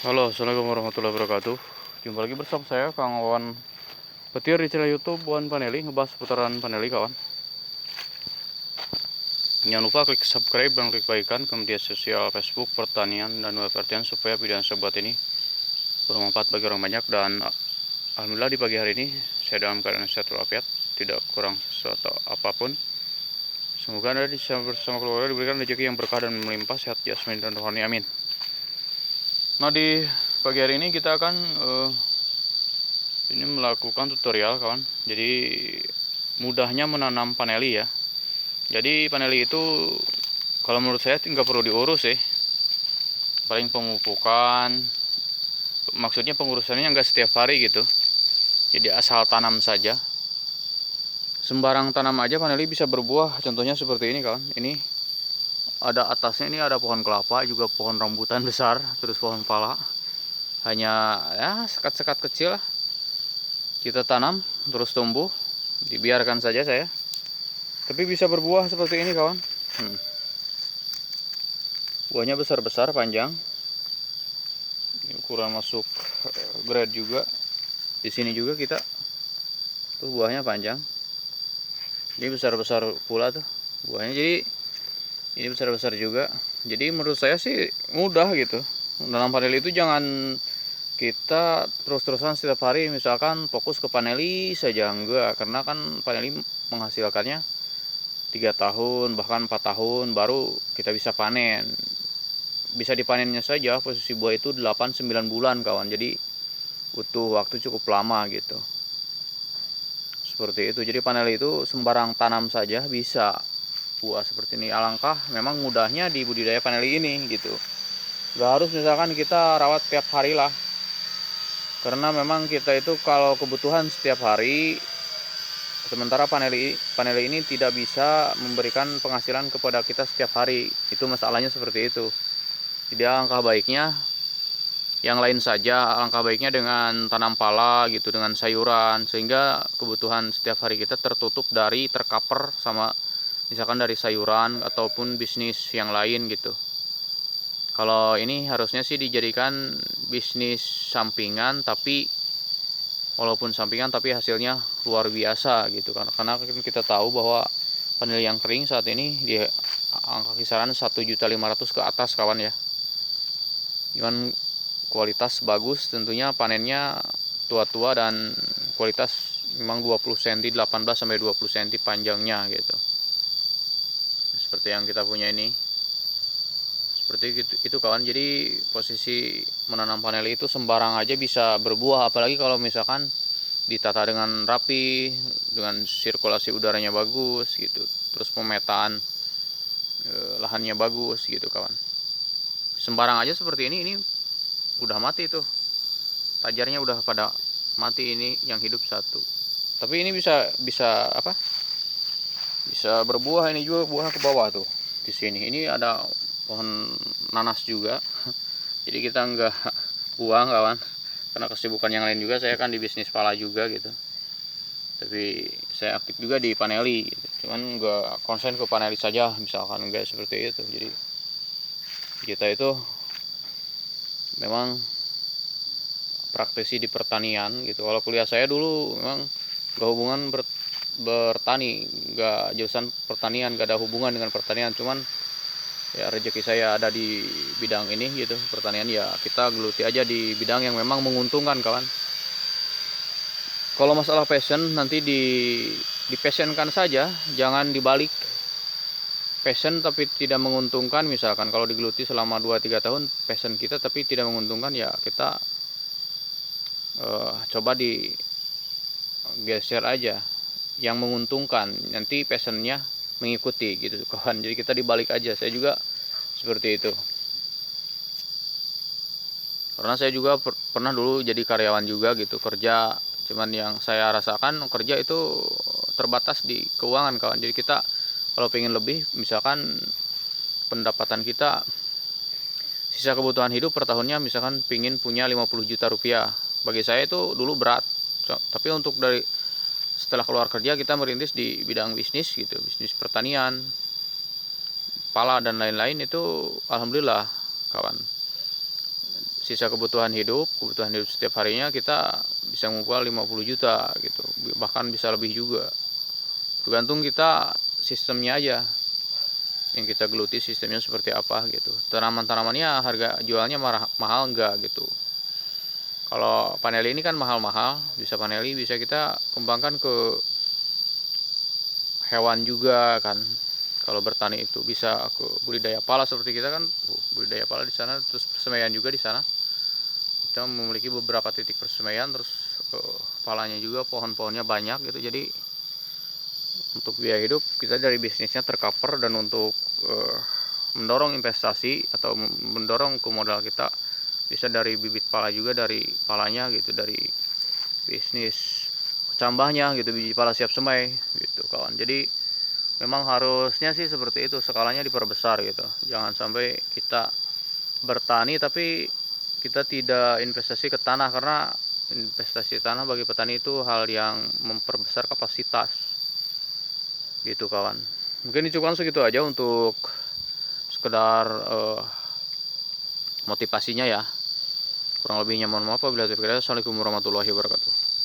Halo, assalamualaikum warahmatullahi wabarakatuh. Jumpa lagi bersama saya, Kang Wawan Petir di channel YouTube Wawan Paneli, ngebahas seputaran paneli kawan. Jangan lupa klik subscribe dan klik bagikan ke media sosial Facebook, pertanian, dan web artian supaya video yang saya buat ini bermanfaat bagi orang banyak. Dan alhamdulillah di pagi hari ini saya dalam keadaan sehat walafiat, tidak kurang sesuatu apapun. Semoga Anda bersama keluarga diberikan rezeki yang berkah dan melimpah, sehat jasmani dan rohani, amin. Nah, di pagi hari ini kita akan ini melakukan tutorial kawan. Jadi mudahnya menanam paneli ya. Jadi paneli itu kalau menurut saya nggak perlu diurus sih. Paling pemupukan, maksudnya pengurusannya nggak setiap hari gitu. Jadi asal tanam saja. Sembarang tanam aja paneli bisa berbuah. Contohnya seperti ini kawan. Ini ada atasnya, ini ada pohon kelapa, juga pohon rambutan besar, terus pohon pala. Hanya ya sekat-sekat kecil lah. Kita tanam terus tumbuh, dibiarkan saja saya. Tapi bisa berbuah seperti ini kawan. Buahnya besar-besar, panjang. Ini ukuran masuk grade juga. Di sini juga kita tuh buahnya panjang. Ini besar-besar pula tuh buahnya. Jadi ini besar-besar juga. Jadi menurut saya sih mudah gitu. Dalam paneli itu jangan kita terus-terusan setiap hari misalkan fokus ke paneli saja, enggak, karena kan paneli menghasilkannya 3 tahun bahkan 4 tahun baru kita bisa panen. Bisa dipanennya saja posisi buah itu 8-9 bulan kawan. Jadi butuh waktu cukup lama gitu. Seperti itu. Jadi paneli itu sembarang tanam saja bisa buah seperti ini. Alangkah memang mudahnya di budidaya paneli ini gitu. Gak harus misalkan kita rawat tiap hari lah. Karena memang kita itu kalau kebutuhan setiap hari, sementara paneli ini tidak bisa memberikan penghasilan kepada kita setiap hari. Itu masalahnya seperti itu. Jadi alangkah baiknya yang lain saja, alangkah baiknya dengan tanam pala gitu, dengan sayuran, sehingga kebutuhan setiap hari kita tertutup dari tercover sama misalkan dari sayuran ataupun bisnis yang lain gitu. Kalau ini harusnya sih dijadikan bisnis sampingan, tapi walaupun sampingan tapi hasilnya luar biasa gitu kan. Karena kita tahu bahwa panel yang kering saat ini di angka kisaran 1.500.000 ke atas kawan ya. Dengan kualitas bagus tentunya, panennya tua-tua dan kualitas memang 20 cm, 18 sampai 20 cm panjangnya gitu. Seperti yang kita punya ini. Seperti itu kawan. Jadi posisi menanam paneli itu sembarang aja bisa berbuah, apalagi kalau misalkan ditata dengan rapi, dengan sirkulasi udaranya bagus gitu. Terus pemetaan lahannya bagus gitu kawan. Sembarang aja seperti ini udah mati tuh. Tajarnya udah pada mati, ini yang hidup satu. Tapi ini bisa apa? Bisa berbuah, ini juga buah ke bawah tuh. Di sini ini ada pohon nanas juga. Jadi kita nggak buang kawan. Karena kesibukan yang lain juga, saya kan di bisnis pala juga gitu. Tapi saya aktif juga di paneli gitu. Cuman nggak konsen ke paneli saja misalkan, nggak seperti itu. Jadi kita itu memang praktisi di pertanian gitu. Kalau kuliah saya dulu memang gak hubungan bertani, gak jurusan pertanian, gak ada hubungan dengan pertanian. Cuman ya rezeki saya ada di bidang ini gitu, pertanian, ya kita geluti aja di bidang yang memang menguntungkan kawan. Kalau masalah passion nanti dipassionkan saja, jangan dibalik. Passion tapi tidak menguntungkan, misalkan kalau digeluti selama 2-3 tahun passion kita tapi tidak menguntungkan, ya kita coba digeser aja yang menguntungkan, nanti passionnya mengikuti gitu kawan. Jadi kita dibalik aja. Saya juga seperti itu, karena saya juga pernah dulu jadi karyawan juga gitu, kerja. Cuman yang saya rasakan kerja itu terbatas di keuangan kawan. Jadi kita kalau pengen lebih, misalkan pendapatan kita sisa kebutuhan hidup per tahunnya misalkan pengen punya 50 juta rupiah, bagi saya itu dulu berat. Tapi untuk dari setelah keluar kerja kita merintis di bidang bisnis gitu, bisnis pertanian, pala dan lain-lain, itu alhamdulillah kawan, sisa kebutuhan hidup setiap harinya kita bisa ngumpul 50 juta gitu, bahkan bisa lebih juga. Tergantung kita sistemnya aja yang kita geluti, sistemnya seperti apa gitu. Tanaman-tanamannya harga jualnya mahal enggak gitu. Kalau paneli ini kan mahal-mahal, bisa paneli, bisa kita kembangkan ke hewan juga kan. Kalau bertani itu bisa ke budidaya pala seperti kita kan, budidaya pala di sana, terus persemaian juga di sana. Kita memiliki beberapa titik persemaian, terus palanya juga pohon-pohonnya banyak gitu. Jadi untuk biaya hidup kita dari bisnisnya tercover, dan untuk mendorong investasi atau mendorong ke modal kita bisa dari bibit pala juga, dari palanya gitu, dari bisnis cambahnya gitu, biji pala siap semai gitu kawan. Jadi memang harusnya sih seperti itu, skalanya diperbesar gitu. Jangan sampai kita bertani tapi kita tidak investasi ke tanah, karena investasi tanah bagi petani itu hal yang memperbesar kapasitas gitu kawan. Mungkin cukup segitu aja untuk sekedar motivasinya ya. Kurang lebihnya mohon maaf. Assalamualaikum warahmatullahi wabarakatuh.